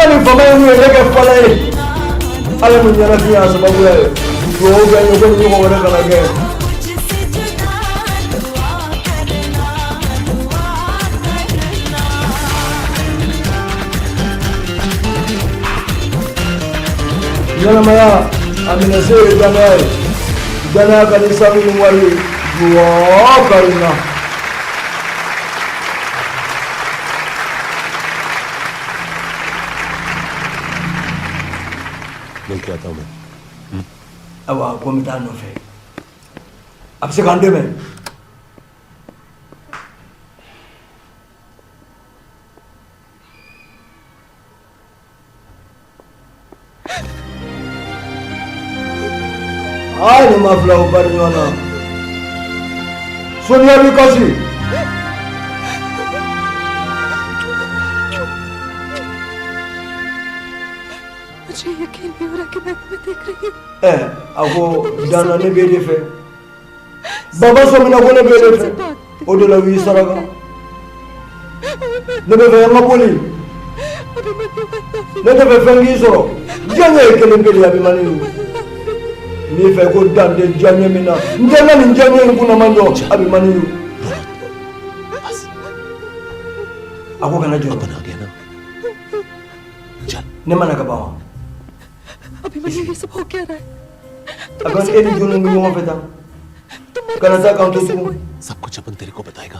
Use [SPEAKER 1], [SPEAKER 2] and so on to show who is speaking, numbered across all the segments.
[SPEAKER 1] ni fama ye mun ye ne kɛ fala ye ala mun ɲɛnafin y'a sababuya ye duwawu bɛ ye ko ni ɲɔgɔn wɛrɛ kana kɛ ɲɛnamaya a minɛ se ye danaya ye danaya ka di sanu ni wari ye duwawu kari na
[SPEAKER 2] मिल के आता हूँ मैं
[SPEAKER 1] अब आपको मिटा नोफे अब से कांडे में आए नहीं माफला ऊपर जाना सोनिया भी कैसी
[SPEAKER 3] मुझे यकीन नहीं हो रहा कि मैं तुम्हें देख रही हूँ
[SPEAKER 1] ako dana ne bede fe baba so mina ko ne bede fe o de la wi saraka ne be fe ma poli ne de be fe ngi soro janye kele ngeli abi mani ni fe ko dande janye mina njana ni janye nguna manjo abi mani
[SPEAKER 2] बस
[SPEAKER 1] ako kana jo
[SPEAKER 2] अपन आ गया ना चल
[SPEAKER 1] ne mana ka bawa
[SPEAKER 3] अभी मुझे ये सब हो क्या रहा है
[SPEAKER 1] akan eni junu ngi mo feta kana ta kan to tu
[SPEAKER 2] सब कुछ अपन तेरे को बताएगा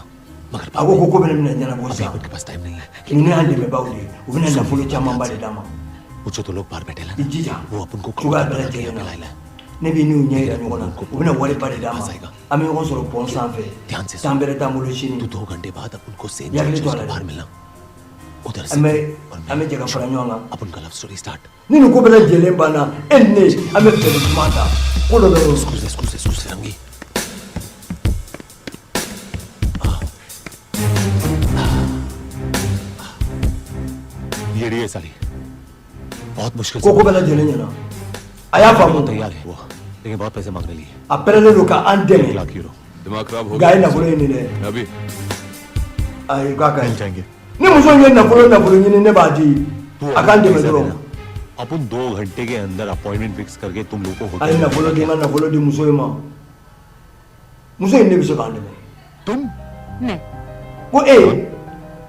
[SPEAKER 2] मगर
[SPEAKER 1] ako ko ko bele mina nyana bo
[SPEAKER 2] अभी
[SPEAKER 1] sa
[SPEAKER 2] अपन के पास टाइम नहीं है
[SPEAKER 1] ni ne hande me bawli u bina na fulu chama mbale dama
[SPEAKER 2] पूछो तो लोग बाहर बैठे ला
[SPEAKER 1] ijija
[SPEAKER 2] वो अपन को
[SPEAKER 1] Juga
[SPEAKER 2] बना
[SPEAKER 1] bela
[SPEAKER 2] के
[SPEAKER 1] jeli
[SPEAKER 2] हमें
[SPEAKER 1] na
[SPEAKER 2] Laila
[SPEAKER 1] ne bi ni u nyɛra ɲɔgɔn na u bɛna wari ba de d'a ma an bɛ ɲɔgɔn sɔrɔ pɔn sanfɛ
[SPEAKER 2] ध्यान से
[SPEAKER 1] tan bɛrɛ t'an bolo
[SPEAKER 2] तू
[SPEAKER 1] sini
[SPEAKER 2] 2 घंटे बाद अपन को सेम
[SPEAKER 1] यार, ये तो
[SPEAKER 2] चर्च के
[SPEAKER 1] अलग
[SPEAKER 2] बाहर
[SPEAKER 1] है।
[SPEAKER 2] मिलना उधर से
[SPEAKER 1] an bɛ
[SPEAKER 2] और
[SPEAKER 1] an bɛ jɛ ka fara ɲɔgɔn kan
[SPEAKER 2] अपन का love story start
[SPEAKER 1] ni nin ko bɛɛ lajɛlen banna e ni ne an bɛ fɛɛrɛ ɲuman ta ko dɔ bɛ yen
[SPEAKER 2] school रंगी ये रही है साली बहुत मुश्किल
[SPEAKER 1] ko ko bɛɛ lajɛlen ɲɛna a y'a faamu
[SPEAKER 2] तैयार है वो लेकिन बहुत पैसे मांगने लिए
[SPEAKER 1] a pɛrɛnnen don ka an
[SPEAKER 2] 1
[SPEAKER 1] dɛmɛ
[SPEAKER 2] लाख यूरो
[SPEAKER 4] दिमाग खराब हो
[SPEAKER 1] nka a ye nafolo ɲini dɛ
[SPEAKER 4] अभी
[SPEAKER 1] ayi k'a ka ɲi
[SPEAKER 2] जाएंगे
[SPEAKER 1] ni muso in ye nafolo ɲini ne b'a di a k'an dɛmɛ dɔrɔn
[SPEAKER 2] अपन 2 घंटे के अंदर अपॉइंटमेंट फिक्स करके तुम लोगों को
[SPEAKER 1] a ye nafolo di n ka nafolo di muso in ma muso in ne bɛ se k'an dɛmɛ
[SPEAKER 2] तुम
[SPEAKER 3] मैं
[SPEAKER 1] ko e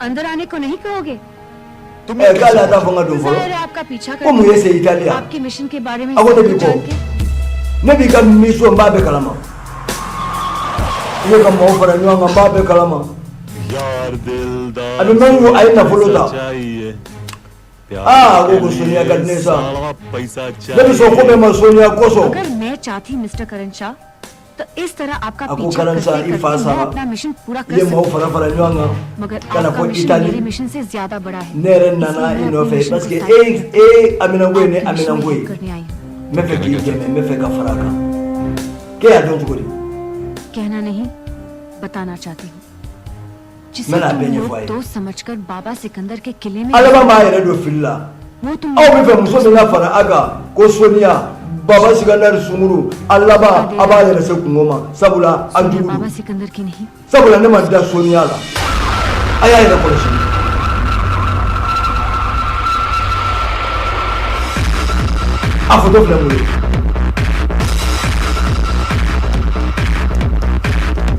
[SPEAKER 3] अंदर आने को नहीं कहोगे
[SPEAKER 1] k'ale a t'a fɔ n ka don
[SPEAKER 3] जाहिर
[SPEAKER 1] fɔlɔ
[SPEAKER 3] है आपका पीछा
[SPEAKER 1] ko mun
[SPEAKER 3] कर
[SPEAKER 1] ye se italiya
[SPEAKER 3] आपके मिशन के बारे में
[SPEAKER 1] अब वो
[SPEAKER 3] सब
[SPEAKER 1] देखो।
[SPEAKER 3] कुछ जान के
[SPEAKER 1] ne b'i ka mission n b'a bɛɛ kalama i ye ka mɔgɔw fara ɲɔgɔn kan n b'a bɛɛ kalama
[SPEAKER 2] यार दिलदार
[SPEAKER 1] अभी मैं वो आई ना बोलो था।
[SPEAKER 2] चाहिए
[SPEAKER 1] वो को सोनिया का ने सा
[SPEAKER 2] पैसा
[SPEAKER 1] ne bɛ sɔn ko bɛɛ ma Sonia kosɔn
[SPEAKER 3] अगर मैं चाहती मिस्टर करण शाह तो इस तरह आपका
[SPEAKER 1] आपको
[SPEAKER 3] पीछा
[SPEAKER 1] करण शाह
[SPEAKER 3] करते
[SPEAKER 1] ही
[SPEAKER 3] करते
[SPEAKER 1] फांसा
[SPEAKER 3] मैं
[SPEAKER 1] हुआ।
[SPEAKER 3] अपना मिशन पूरा
[SPEAKER 1] i
[SPEAKER 3] कर
[SPEAKER 1] ye mɔgɔw
[SPEAKER 3] सकती
[SPEAKER 1] fara fara ɲɔgɔn kan
[SPEAKER 3] मगर
[SPEAKER 1] kana
[SPEAKER 3] आपका
[SPEAKER 1] fɔ
[SPEAKER 3] मिशन
[SPEAKER 1] Italie
[SPEAKER 3] मेरे मिशन से ज्यादा बड़ा है
[SPEAKER 1] ne yɛrɛ nana i
[SPEAKER 3] इसलिए मैं
[SPEAKER 1] nɔfɛ
[SPEAKER 3] अपने मिशन
[SPEAKER 1] parce
[SPEAKER 3] को
[SPEAKER 1] que
[SPEAKER 3] साथ
[SPEAKER 1] e Amina ko ye ne
[SPEAKER 3] आपके मिशन
[SPEAKER 1] Amina
[SPEAKER 3] में
[SPEAKER 1] ko ye
[SPEAKER 3] हेल्प करने आई हूँ
[SPEAKER 1] n bɛ fɛ k'i dɛmɛ n bɛ fɛ ka fara a kan k'e y'a dɔn cogo di
[SPEAKER 3] कहना नहीं बताना चाहती हूँ जिसे
[SPEAKER 1] मैंने
[SPEAKER 3] तुम
[SPEAKER 1] आपने ये
[SPEAKER 3] लोग
[SPEAKER 1] फुआई।
[SPEAKER 3] दोस्त समझकर बाबा सिकंदर के किले में
[SPEAKER 1] ala b'a yɛrɛ don fili la
[SPEAKER 3] वो तुम
[SPEAKER 1] aw bɛ fɛ muso min ka fara a kan ko Sonia Baba Sikandari Sunguru a laban a b'a yɛrɛ se kungo ma sabula a
[SPEAKER 3] Sonia
[SPEAKER 1] jugu
[SPEAKER 3] बाबा
[SPEAKER 1] don
[SPEAKER 3] सिकंदर की नहीं
[SPEAKER 1] sabula ne ma da Sonia la a y'a yɛrɛ kɔlɔsi a foto filɛ n bolo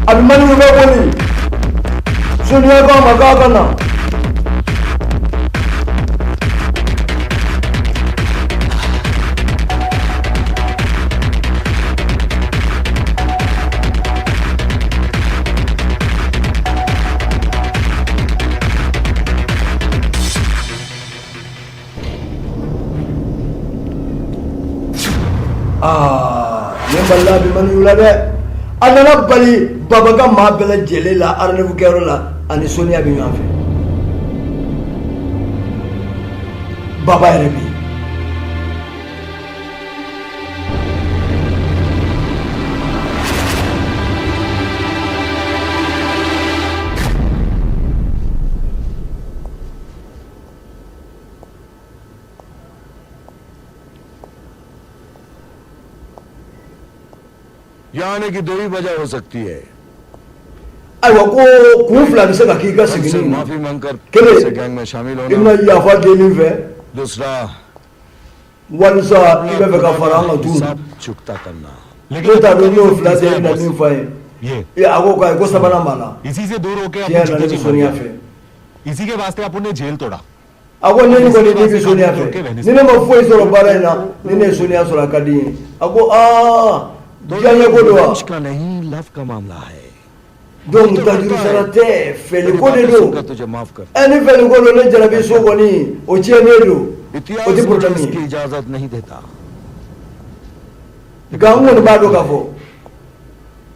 [SPEAKER 1] a bɛ maniw bɛ boli Sonia k'a ma k'a ka na ne balila bi maniw la dɛ a nana bali Baba ka maa bɛɛ lajɛlen la rendez-vous kɛyɔrɔ la ani Sonia bɛ ɲɔgɔn fɛ Baba yɛrɛ bɛ yen
[SPEAKER 4] यहाँ आने की 2 ही वजह हो सकती है
[SPEAKER 1] ayiwa ko kun fila bɛ se ka k'i ka
[SPEAKER 4] हमसे
[SPEAKER 1] segin
[SPEAKER 4] माफी मांगकर
[SPEAKER 1] Kelen.
[SPEAKER 4] से गैंग में शामिल
[SPEAKER 1] i
[SPEAKER 4] होना
[SPEAKER 1] bɛna yafa deli n fɛ
[SPEAKER 4] दूसरा
[SPEAKER 1] walisa i bɛ fɛ ka fara an kan tuguni
[SPEAKER 4] सब चुकता करना।
[SPEAKER 1] ne t'a dɔn n'o fila tɛ na min fɔ a
[SPEAKER 2] ये
[SPEAKER 1] ye a ko k'a ye ko sabanan b'a la
[SPEAKER 2] इसी से दूर होके
[SPEAKER 1] tiɲɛ
[SPEAKER 2] अपने
[SPEAKER 1] yɛrɛ la ne
[SPEAKER 2] जीते
[SPEAKER 1] bɛ
[SPEAKER 2] जी
[SPEAKER 1] Sonia
[SPEAKER 2] मर
[SPEAKER 1] fɛ
[SPEAKER 2] गए। इसी के वास्ते अपन ने जेल तोड़ा।
[SPEAKER 1] a ko ne ni kɔni ne bɛ Sonia fɛ ni ne ma foyi sɔrɔ baara in na ni ne ye Sonia sɔrɔ a ka di n ye a ko diyaɲɛ ko don wa
[SPEAKER 4] lunch का नहीं लव का मामला है।
[SPEAKER 1] donc tajuru sara tɛ fɛli ko de don
[SPEAKER 4] का तुझे माफ कर।
[SPEAKER 1] ni fɛli ko don ne jarabi so kɔni o tiɲɛnen don o
[SPEAKER 4] इतिहास
[SPEAKER 1] tɛ
[SPEAKER 4] मुझे
[SPEAKER 1] problème
[SPEAKER 4] इसकी
[SPEAKER 1] ye
[SPEAKER 4] इजाजत नहीं देता
[SPEAKER 1] nka n kɔni b'a dɔn k'a fɔ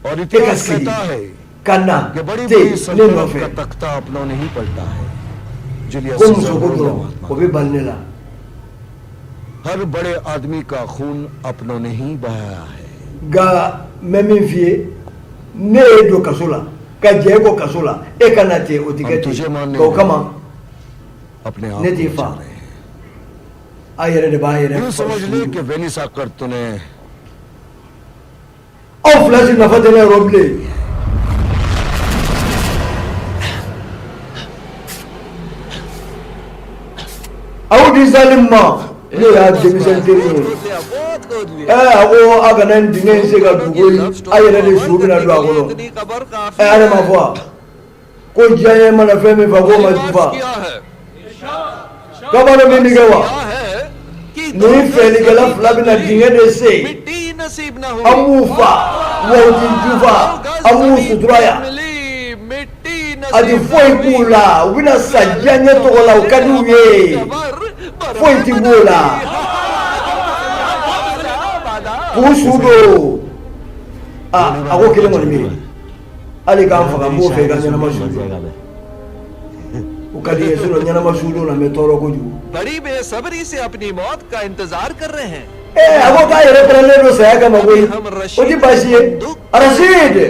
[SPEAKER 4] और
[SPEAKER 1] e ka
[SPEAKER 4] इतिहास
[SPEAKER 1] sigi
[SPEAKER 4] कहता है
[SPEAKER 1] ka na
[SPEAKER 4] कि बड़ी
[SPEAKER 1] te
[SPEAKER 4] बड़ी
[SPEAKER 1] ne
[SPEAKER 4] सल्तनत
[SPEAKER 1] nɔfɛ
[SPEAKER 4] का तख्ता अपनों ने ही पलटा है। Julius
[SPEAKER 1] ko
[SPEAKER 4] Caesar
[SPEAKER 1] muso ko
[SPEAKER 4] और
[SPEAKER 1] dɔrɔn
[SPEAKER 4] महात्मा।
[SPEAKER 1] o bɛ bali ne la
[SPEAKER 4] हर बड़े आदमी का खून अपनों ने ही बहाया है।
[SPEAKER 1] nka n bɛ min f'i ye ne ye don kaso la ka jɛ e ko kaso la e ka na ten o tɛ kɛ
[SPEAKER 4] हम
[SPEAKER 1] ten
[SPEAKER 4] तुझे मानने
[SPEAKER 1] nka o kama
[SPEAKER 4] अपने आप
[SPEAKER 1] ने
[SPEAKER 4] को
[SPEAKER 1] दी
[SPEAKER 4] बचा
[SPEAKER 1] फा।
[SPEAKER 4] रहे हैं।
[SPEAKER 1] a yɛrɛ de b'a yɛrɛ
[SPEAKER 4] यूं समझ ले
[SPEAKER 1] faga
[SPEAKER 4] कि वेनिस आकर तूने
[SPEAKER 1] aw fila si nafa tɛ ne yɔrɔ bilen aw di salim ma ne y'a denmisɛn teri ye a ko a kana nin dingɛ in se ka dugu ye a yɛrɛ de su bɛna don a kɔnɔ ale ma fɔ wa ko diyaɲɛ mana fɛn min fa k'o ma jufa kabalo min bɛ kɛ wa nin fɛlikɛla fila bɛna dingɛ de se an b'u fa wa u ti jufa an b'u sutura yan a ti foyi k'u la u bɛna sa diyaɲɛ tɔgɔ la o ka di u ye foyi ti b'o la k'u su don a ko kelen kɔni bɛ yen hali k'an faga n b'o fɛ i ka ɲɛnama su don o ka di n ye ɲɛnama su don na n bɛ tɔɔrɔ kojugu
[SPEAKER 5] बड़ी बेसब्री से अपनी मौत का इंतजार कर रहे हैं।
[SPEAKER 1] a ko k'a yɛrɛ pɛrɛnlen don saya kama koyi o ti baasi ye araside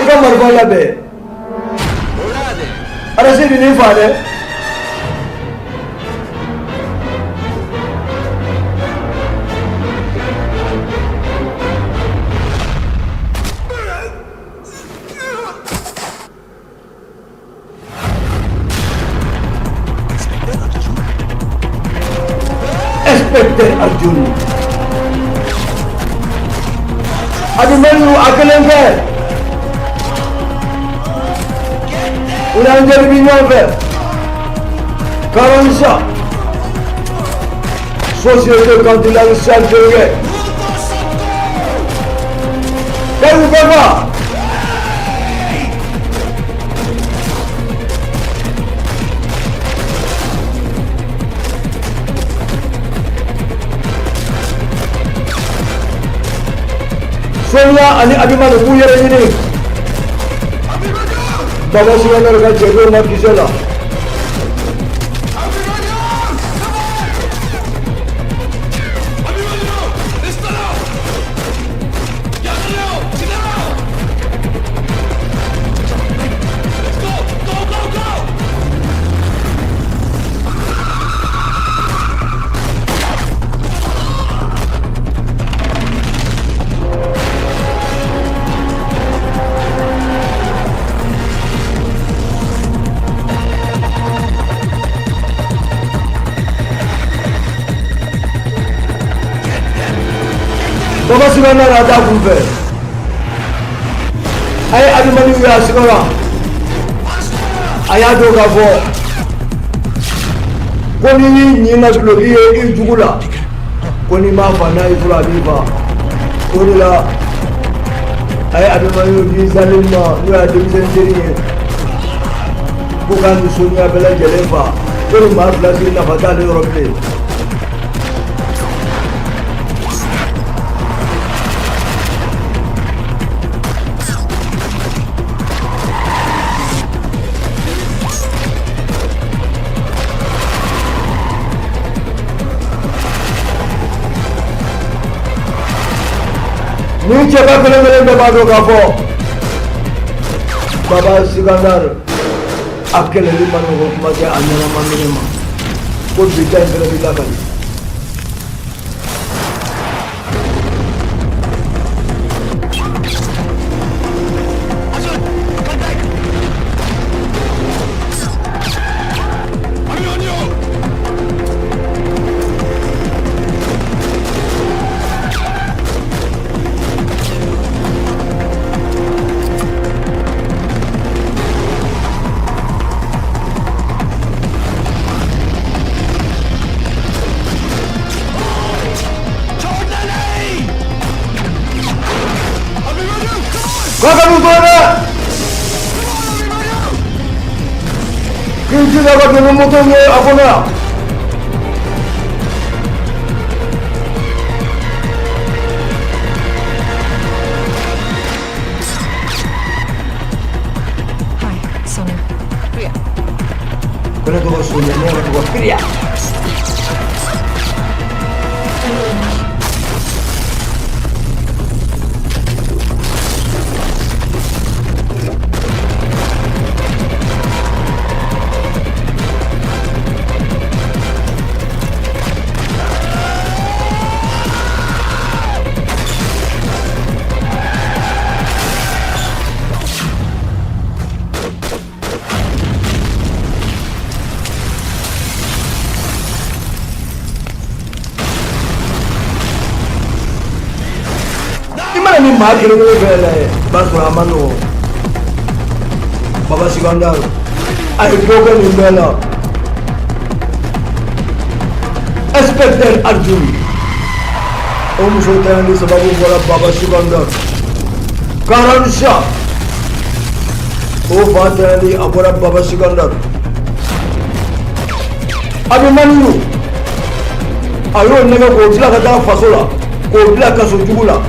[SPEAKER 1] i ka marifa labɛn
[SPEAKER 5] उड़ा दे।
[SPEAKER 1] araside nin fa dɛ Inspector Arjun Abimanyu a kelen kɛ u n'an jaabi ɲɔgɔn fɛ Karansa Société Cantilane Santégué k'u bɛɛ fa Sonia ani Abimanu k'u yɛrɛ ɲini Baba Simaŋar ka cɛdenw ka kisɛ la Baba Simaŋar a t'a kun fɛ a ye Abimanu ye a sigara a y'a dɔn k'a fɔ ko n'i y'i ɲin ka duloki ye i jugu la ko n'i m'a fa n'a y'i furu a b'i fa o de la a ye Abimanu di Salim ma n'o y'a denmisɛn teri ye ko k'a ni Sonia bɛɛ lajɛlen fa ko ni maa fila sigi nafa t'ale yɔrɔ bilen ni cɛba kelen kelen bɛɛ b'a dɔn k'a fɔ Baba Simaŋar a kɛlɛli ma nɔgɔn kuma tɛ a ɲɛnama minɛ ma ko bi ta in fɛnɛ bɛ lakali Kaka nutona. Kinchi daga dulu motornya apa na?
[SPEAKER 3] Hi, Sonia. Priya.
[SPEAKER 1] Kena tu Sonia ni, kena tu Priya. Ni maa kelen kelen bɛɛ la ye b'a sɔrɔ a ma nɔgɔn Baba Sikandar a ye dɔ kɛ nin bɛɛ la Inspecteur Arjun o muso tanyani sababu bɔra Baba Sikandar Karan Shah o fa tanyani a bɔra Baba Sikandar Abimaniyu a y'o nɛgɛ k'o bila ka taa faso la k'o bila kaso jugu la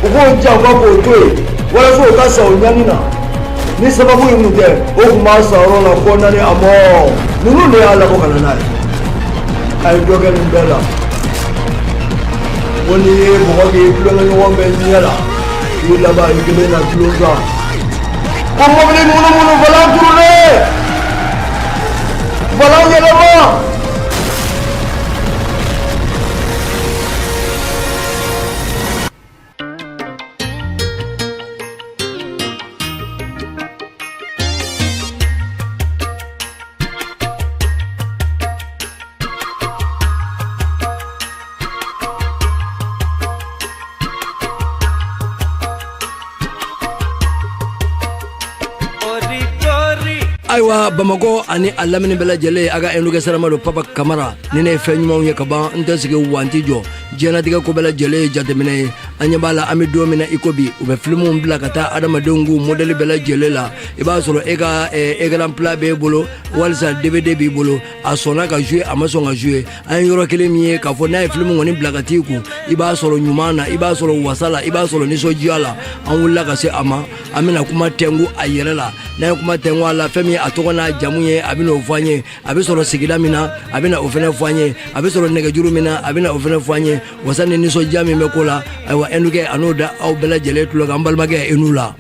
[SPEAKER 1] u k'o janfa k'o to yen walasa o ka sa o ɲani na ni sababu ye mun tɛ o tun b'a sa yɔrɔ la ko nani a mɔ ninnu de y'a labɔ ka na n'a ye a ye dɔ kɛ nin bɛɛ la ko n'i ye mɔgɔ k'i tulonkɛɲɔgɔn bɛɛ ɲɛ la i laban i kelen na tulon kan ko mɔbili munumunu falan turulen falan yɛlɛma Aiwa Bamako ani a lamini bɛɛ lajɛlen a ka Enugu Sarama don Papa Kamara ni ne ye fɛn ɲumanw ye ka ban n tɛ sigi wanti jɔ diɲɛlatigɛ ko bɛɛ lajɛlen ye jateminɛ ye an ɲɛ b'a la an bɛ don min na i ko bi u bɛ filimuw bila ka taa adamadenw k'u modèle bɛɛ lajɛlen la i b'a sɔrɔ e ka écran plat b'e bolo walisa DVD b'i bolo a sɔnna ka jouer a ma sɔn ka jouer an ye yɔrɔ kelen min ye k'a fɔ n'a ye filimu kɔni bila ka t'i kun i b'a sɔrɔ ɲuman na i b'a sɔrɔ wasa la i b'a sɔrɔ nisɔndiya la an wulila ka se a ma an bɛna kuma tɛnku a yɛrɛ la n'an ye kuma tɛnku a la fɛn min a tɔgɔ n'a jamu ye a bɛna o fɔ an ye a bɛ sɔrɔ sigida min na a bɛna o fɛnɛ fɔ an ye a bɛ sɔrɔ nɛgɛjuru min na a bɛna o fɛnɛ fɔ an ye wasa ni nisɔndiya min bɛ ko la ayiwa Enugu a n'o da aw bɛɛ lajɛlen tulo kan an balimakɛ Enu la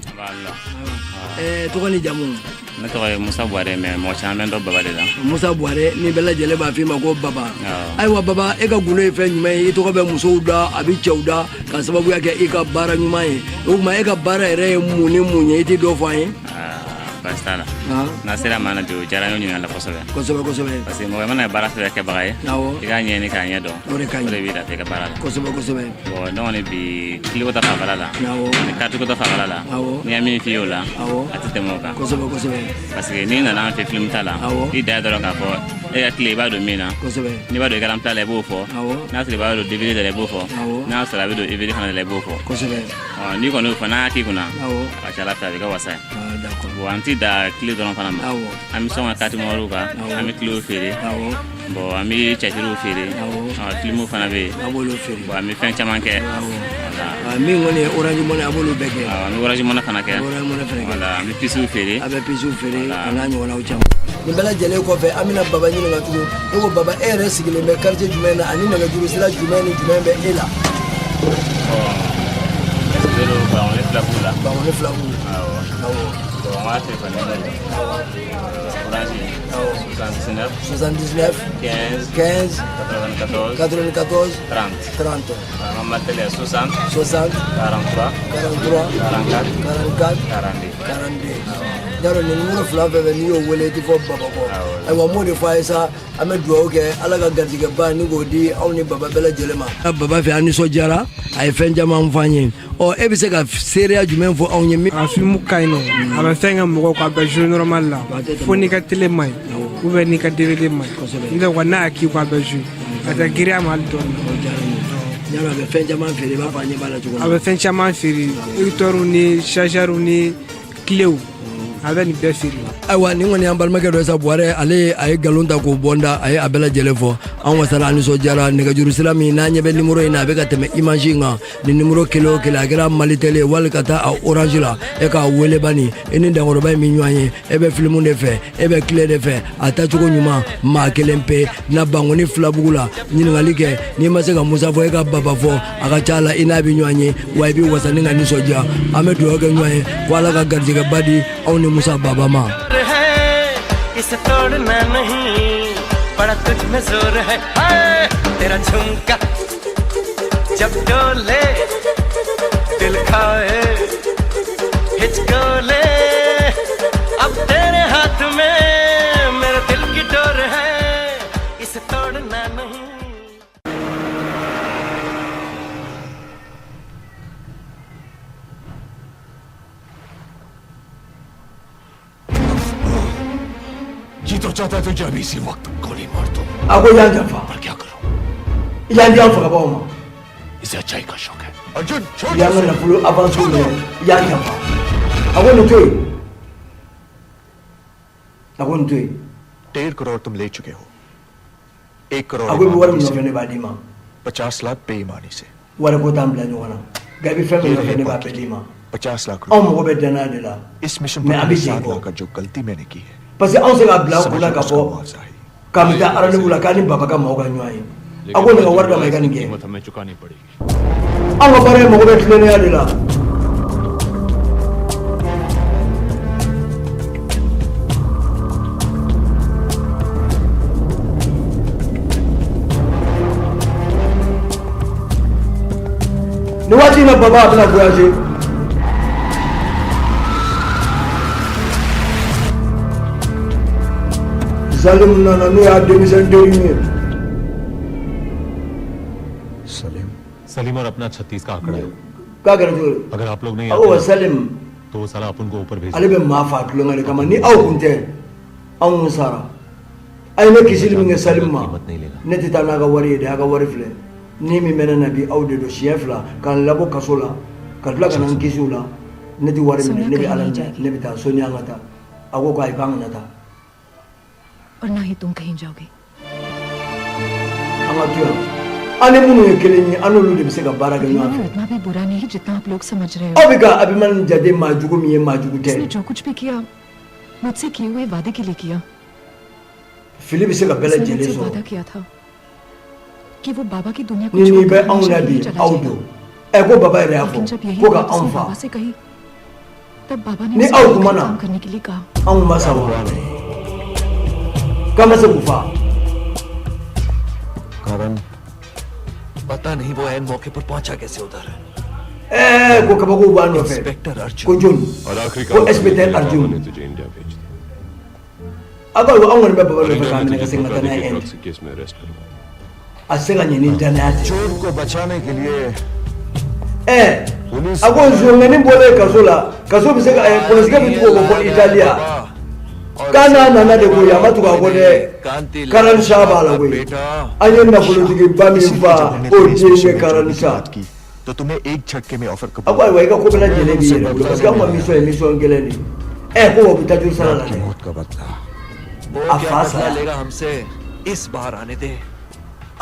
[SPEAKER 1] tɔgɔ ni jamu
[SPEAKER 6] ne tɔgɔ ye Musa Buware mais mɔgɔ caman bɛ dɔn Baba de la
[SPEAKER 1] Musa Buware ni bɛɛ lajɛlen b'a f'i ma ko Baba ayiwa Baba e ka gundo ye fɛn jumɛn ye i tɔgɔ bɛ musow da a bɛ cɛw da ka sababuya kɛ i ka baara ɲuman ye o tuma e ka baara yɛrɛ ye mun ni mun ye i tɛ dɔ fɔ an ye
[SPEAKER 6] basi t'a la n'a sera maa na bi o diyara n ye ɲininkali la kosɛbɛ parce que mɔgɔ mana baara fɛn kɛbaga ye i k'a ɲɛɲini k'a ɲɛ dɔn o de b'i lafiya i ka baara la kosɛbɛ bon donc kɔni bi kiliko ta fanfɛla la ani kartiko ta fanfɛla la n'i ye min f'i ye o la a tɛ tɛmɛ o kan parce que n'i nana an fɛ film ta la i da ye dɔrɔn k'a fɔ e ka tile i b'a don min na n'i b'a don écran plat la i b'o fɔ n'a sɔrɔ i b'a don DVD de la i b'o fɔ n'a sɔrɔ a bɛ don DVD fana de la i b'o fɔ n'i kɔni y'o fɔ n'a y'a k'i kunna a ka ca Ala fɛ a bɛ kɛ wasa ye bon an ti da kile dɔrɔn fana ma an bɛ sɔn ka carte mémoire kan an bɛ kilew feere bon an bɛ cɛtiriw feere filimuw fana bɛ yen bon an bɛ fɛn caman kɛ
[SPEAKER 1] min kɔni ye Orange Money a b'olu bɛɛ kɛ
[SPEAKER 6] an bɛ Orange Money fana kɛ an bɛ pisiw feere
[SPEAKER 1] a bɛ pisiw feere a n'a ɲɔgɔnnaw caman nin bɛɛ lajɛlen kɔfɛ an bɛna Baba ɲininka tugun e ko Baba e yɛrɛ sigilen bɛ quartier jumɛn na ani nɛgɛjuru sira jumɛn ni jumɛn bɛ e la Bangoni Filabu
[SPEAKER 6] on va téléphoner Orange
[SPEAKER 1] 79 15 94 30
[SPEAKER 6] ma télé 60
[SPEAKER 1] 43 44 42 yaro ni numéro fila fɛn n'i y'o wele i tɛ fɔ Baba kɔ ayiwa m'o de fɔ a ye sa an bɛ dugawu kɛ Ala ka garijɛgɛba ni k'o di aw ni Baba bɛɛ lajɛlen ma Baba fɛ an nisɔndiyara a ye fɛn caman fɔ an ye e bɛ se ka seereya jumɛn fɔ anw ye
[SPEAKER 7] a film ka ɲi nɔ a bɛ fɛn kɛ mɔgɔw ko a bɛ jouer normal la fo n'i ka télé ma ɲi ou bien n'i ka DVD ma ɲi n'o tɛ n'a y'a k'i ko a bɛ jouer a tɛ girinya ma hali dɔɔni
[SPEAKER 1] Nyama be fɛn caman feere b'a fɔ an ɲɛ b'a la cogo
[SPEAKER 7] a bɛ fɛn caman feere écouteurs ni chargeurs ni clés a bɛ nin bɛɛ feere.
[SPEAKER 1] Ayiwa nin kɔni y'an balimakɛ dɔ ye sa Buwarɛ ale a ye nkalon ta k'o bɔnda a ye a bɛɛ lajɛlen fɔ an wasala an nisɔndiyara nɛgɛjuru sira min n'an ɲɛ bɛ numéro in na a bɛ ka tɛmɛ image in kan ni numéro kelen o kelen a kɛra Malitel ye wali ka taa a Orange la e k'a wele bani e ni dankɔrɔba in min ɲɔgɔn ye e bɛ film de fɛ e bɛ clé de fɛ a tacogo ɲuman maa kelen pe na Bangoni Filabugu la ɲininkali kɛ n'i ma se ka Musa fɔ e ka Baba fɔ a ka ca la i n'a bɛ ɲɔgɔn ye wa i bɛ wasa ni ka nisɔndiya an bɛ dugawu kɛ ɲɔgɔn ye ko Ala ka garijɛgɛba di aw ni Musa Baba ma.
[SPEAKER 8] इसे तोड़ना नहीं बड़ा तुझ में जोर है तेरा झुमका जब डोले दिल खाए हिचकोले अब तेरे हाथ में मेरे दिल की डोर है इसे तोड़ना नहीं
[SPEAKER 2] जी तो चाहता है तुझे अभी इसी वक्त गोली मार दूं।
[SPEAKER 1] Ako yan jafa.
[SPEAKER 2] पर क्या करूं?
[SPEAKER 1] Yan jafa ka ba ma?
[SPEAKER 2] इसे अच्छाई का शौक है। अर्जुन छोड़
[SPEAKER 1] Yan na fulo avance ko yan jafa. Ako ntoy. Ako ntoy.
[SPEAKER 9] 1.5 करोड़ तुम ले चुके हो 1 crore
[SPEAKER 1] Ako bi wara mi no fene ba di ma.
[SPEAKER 9] 50 लाख बेईमानी से
[SPEAKER 1] Wara ko tam la nyona. Gabi feme no fene ba pe di ma.
[SPEAKER 9] 50 lakh
[SPEAKER 1] Aw
[SPEAKER 9] रुपए
[SPEAKER 1] mo be dana de la.
[SPEAKER 9] इस मिशन
[SPEAKER 1] मैं
[SPEAKER 9] पर
[SPEAKER 1] अभी
[SPEAKER 9] 7
[SPEAKER 1] देखो।
[SPEAKER 9] लाख का जो गलती मैंने की है
[SPEAKER 1] Parce que anw se ka bila
[SPEAKER 9] समझ
[SPEAKER 1] kunna
[SPEAKER 9] लो
[SPEAKER 1] ka
[SPEAKER 9] उसका
[SPEAKER 1] fɔ
[SPEAKER 9] मुआवजा है
[SPEAKER 1] ka mi taa rendez-vous la k'a ni Baba ka maaw ka ɲɔgɔn ye. A ko ne ka wari d'a ma i ka nin kɛ.
[SPEAKER 2] हमें चुकानी पड़ेगी।
[SPEAKER 1] Anw ka baara in mago bɛ tilennenya de la. Nin waati in na Baba a bɛna voyager. Salim nana n'o y'a denmisɛn dennin ye.
[SPEAKER 9] Salim
[SPEAKER 2] सलीम और अपना 36 का आंकड़ा है।
[SPEAKER 1] K'a kɛra cogo di?
[SPEAKER 2] अगर आप लोग नहीं
[SPEAKER 1] A ko wa
[SPEAKER 2] आते
[SPEAKER 1] Salim
[SPEAKER 2] तो वो साला अपन को ऊपर भेज
[SPEAKER 1] ale bɛ maa faa tulonkɛ de kama ni aw kun tɛ anw kun sara. A ye ne kisili min kɛ Salim ma ne tɛ taa n'a ka wari ye dɛ a ka wari filɛ ni min bɛ ne na bi aw de don siɲɛ 2 k'an labɔ kaso la ka tila ka na n kisi o la ne tɛ wari minɛ ne bɛ Ala minɛ ne bɛ taa Soni an ka taa a ko k'ayi k'an kana taa
[SPEAKER 3] और ना ही तुम कहीं जाओगे।
[SPEAKER 1] an ka to yan an ni minnu ye kelen ye an n'olu de bɛ se ka baara kɛ ɲɔgɔn
[SPEAKER 3] वो
[SPEAKER 1] fɛ
[SPEAKER 3] इतना भी बुरा नहीं जितना आप लोग समझ रहे हो।
[SPEAKER 1] aw bɛ ka Abimani jate maa jugu min ye maa jugu tɛ
[SPEAKER 3] उसने जो कुछ भी किया मुझसे किए हुए वादे के लिए किया।
[SPEAKER 1] fili bɛ se ka bɛɛ
[SPEAKER 3] उसने
[SPEAKER 1] lajɛlen
[SPEAKER 3] मुझसे
[SPEAKER 1] sɔrɔ
[SPEAKER 3] वादा किया था कि वो बाबा की दुनिया को
[SPEAKER 1] ni nin bɛ
[SPEAKER 3] छोड़कर
[SPEAKER 1] anw na
[SPEAKER 3] हमेशा
[SPEAKER 1] bi
[SPEAKER 3] यहीं चला
[SPEAKER 1] aw
[SPEAKER 3] जाएगा।
[SPEAKER 1] don ko Baba yɛrɛ y'a fɔ
[SPEAKER 3] लेकिन जब यही
[SPEAKER 1] ko ka
[SPEAKER 3] बात
[SPEAKER 1] anw
[SPEAKER 3] उसने
[SPEAKER 1] fa
[SPEAKER 3] बाबा से कही तब बाबा ने
[SPEAKER 1] Ni
[SPEAKER 3] उसे
[SPEAKER 1] aw
[SPEAKER 3] अपना
[SPEAKER 1] kuma na.
[SPEAKER 3] काम करने के लिए कहा।
[SPEAKER 1] anw ma sa wa k'an ma se k'u fa
[SPEAKER 9] कारण
[SPEAKER 5] पता नहीं वो ऐन मौके पर पहुंचा कैसे उधर।
[SPEAKER 1] ko kabako b'a nɔfɛ
[SPEAKER 5] inspector
[SPEAKER 1] ko
[SPEAKER 5] Arjun
[SPEAKER 1] joni
[SPEAKER 2] और आखिरी
[SPEAKER 1] ko inspecteur Arjun
[SPEAKER 2] तुझे इंडिया भेज दिया।
[SPEAKER 1] a ko anw kɔni bɛ Baba nɔfɛ k'a minɛ ka segin ka taa n'a ye Inde
[SPEAKER 2] case में अरेस्ट करूंगा।
[SPEAKER 1] a tɛ se ka ɲɛ ni danaya tɛ
[SPEAKER 9] चोर को बचाने के लिए
[SPEAKER 1] a ko zongani bɔlen kaso la kaso bɛ se ka polisikɛ bɛ tugu o kɔ fɔ Italiya k'a n'a nana de koyi a ma tugu a kɔ dɛ Karansa b'a la koyi an ye nafolotigiba min fa o den ye Karansa
[SPEAKER 9] बात की तो तुम्हें एक झटके में offer
[SPEAKER 1] a
[SPEAKER 9] कबूल
[SPEAKER 1] ko ayiwa i ka ko bɛɛ lajɛlen b'i yɛrɛ bolo parce que anw ka mission ye mission gɛlɛn de ye ko o bɛ taa juru sara la dɛ
[SPEAKER 9] मौत का बदला
[SPEAKER 5] वो
[SPEAKER 1] अब
[SPEAKER 5] क्या
[SPEAKER 1] फांस
[SPEAKER 5] बदला
[SPEAKER 1] आया।
[SPEAKER 5] लेगा हमसे इस बार आने दे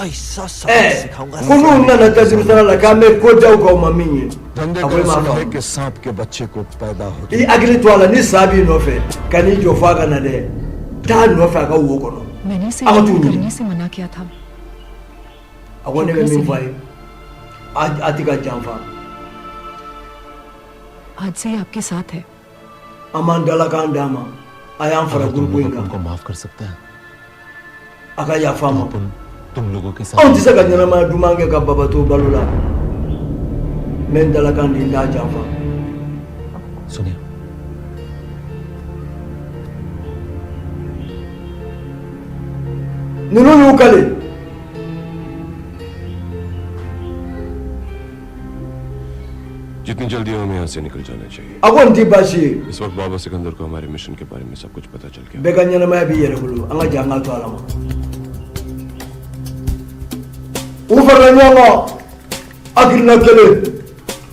[SPEAKER 5] ऐसा सबक सिखाऊंगा
[SPEAKER 1] ko n'u nana taa juru sara la k'an bɛ ko jaw k'aw ma min ye
[SPEAKER 9] धंधे
[SPEAKER 1] a
[SPEAKER 9] का
[SPEAKER 1] ko i m'a
[SPEAKER 9] असल है
[SPEAKER 1] faamu
[SPEAKER 9] कि सांप के बच्चे को पैदा होते
[SPEAKER 1] i hakili to a la ni sa b'i nɔfɛ ka n'i jɔ f'a ka na dɛ taa nɔfɛ a ka wo kɔnɔ
[SPEAKER 3] मैंने इसे
[SPEAKER 1] अब तू
[SPEAKER 3] यकीन
[SPEAKER 1] नहीं।
[SPEAKER 3] करने से मना किया था।
[SPEAKER 1] a ko ne bɛ min fɔ a ye a tɛ ka janfa
[SPEAKER 3] आज से ये आपके साथ है।
[SPEAKER 1] an m'an dalakan d'a ma a y'an fara
[SPEAKER 2] अगर तुम
[SPEAKER 1] gurupu in
[SPEAKER 2] लोग
[SPEAKER 1] kan
[SPEAKER 2] उनको माफ कर सकते हैं
[SPEAKER 1] a ka yafa n ma
[SPEAKER 2] अपन तुम लोगों के
[SPEAKER 1] anw
[SPEAKER 2] साथ
[SPEAKER 1] tɛ se ka ɲɛnamaya duman kɛ ka Baba to balo la n bɛ n dalakan di n t'a janfa
[SPEAKER 2] सुनिए
[SPEAKER 1] ninnu y'u kale
[SPEAKER 10] जितनी जल्दी हमें यहाँ से निकल जाना चाहिए।
[SPEAKER 1] a ko n tɛ baasi ye
[SPEAKER 10] इस वक्त बाबा सिकंदर को हमारे मिशन के बारे में सब कुछ पता चल गया।
[SPEAKER 1] bɛɛ ka ɲɛnamaya b'i yɛrɛ bolo an ka jan an ka to ala ma u farala ɲɔgɔn kɔ akilina kelen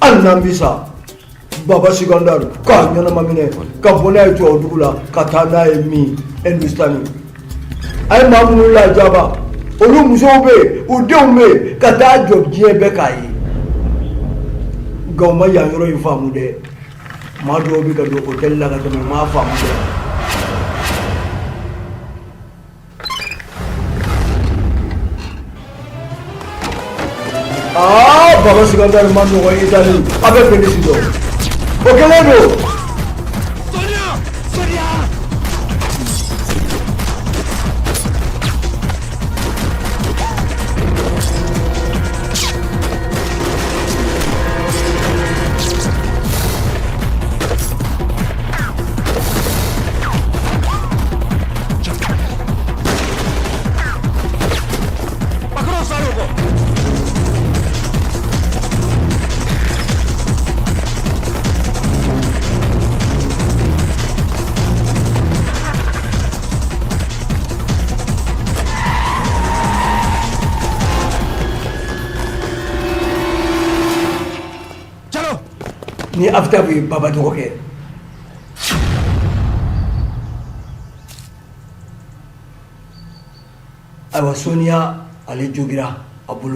[SPEAKER 1] hali n'an bi sa Baba Sikandar k'a ɲɛnama minɛ ka bɔ n'a ye Tubabudugu la ka taa n'a ye min Hindustani a ye maa minnu lajaba olu musow bɛ yen u denw bɛ yen ka taa jɔ diɲɛ bɛɛ k'a ye nka u ma yan yɔrɔ in faamu dɛ maa dɔw bɛ ka don hôtel la ka tɛmɛ u m'a faamu dɛ. Baba Sikandar ma nɔgɔ Itali a bɛ Félix dɔn o kɛlen don. Ni after we Baba dɔgɔkɛ ayiwa Soniya ale jogira a bolo